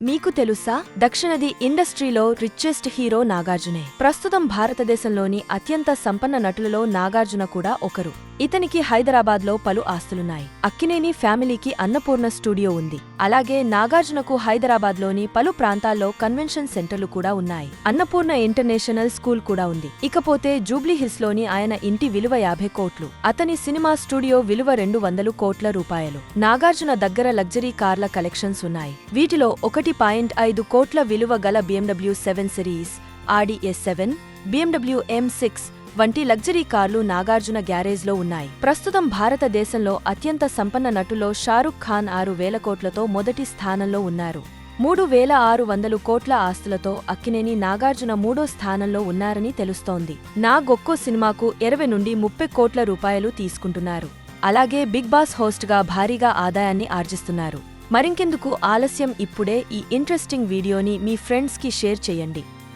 మీకు తెలుసా దక్షిణది ఇండస్ట్రీలో రిచెస్ట్ హీరో నాగార్జునే. ప్రస్తుతం భారతదేశంలోని అత్యంత సంపన్న నటులలో నాగార్జున కూడా ఒకరు. ఇతనికి హైదరాబాద్లో పలు ఆస్తులున్నాయి. అక్కినేని ఫ్యామిలీకి అన్నపూర్ణ స్టూడియో ఉంది. అలాగే నాగార్జునకు హైదరాబాద్లోని పలు ప్రాంతాల్లో కన్వెన్షన్ సెంటర్లు కూడా ఉన్నాయి. అన్నపూర్ణ ఇంటర్నేషనల్ స్కూల్ కూడా ఉంది. ఇకపోతే జూబ్లీహిల్స్లోని ఆయన ఇంటి విలువ 50 కోట్లు. అతని సినిమా స్టూడియో విలువ 200 కోట్ల రూపాయలు. నాగార్జున దగ్గర లగ్జరీ కార్ల కలెక్షన్స్ ఉన్నాయి. వీటిలో 1.5 కోట్ల విలువ గల BMW 7 సిరీస్, ఆడి S7, BMW M6 వంటి లగ్జరీ కార్లు నాగార్జున గ్యారేజ్లో ఉన్నాయి. ప్రస్తుతం భారతదేశంలో అత్యంత సంపన్న నటులో షారుఖ్ ఖాన్ 6,000 కోట్లతో మొదటి స్థానంలో ఉన్నారు. 3,600 కోట్ల ఆస్తులతో అక్కినేని నాగార్జున 3వ స్థానంలో ఉన్నారని తెలుస్తోంది. నాగొక్కో సినిమాకు 20 నుండి 30 కోట్ల రూపాయలు తీసుకుంటున్నారు. అలాగే బిగ్ బాస్ హోస్ట్గా భారీగా ఆదాయాన్ని ఆర్జిస్తున్నారు. మరింకెందుకు ఆలస్యం, ఇప్పుడే ఈ ఇంట్రెస్టింగ్ వీడియోని మీ ఫ్రెండ్స్కి షేర్ చేయండి.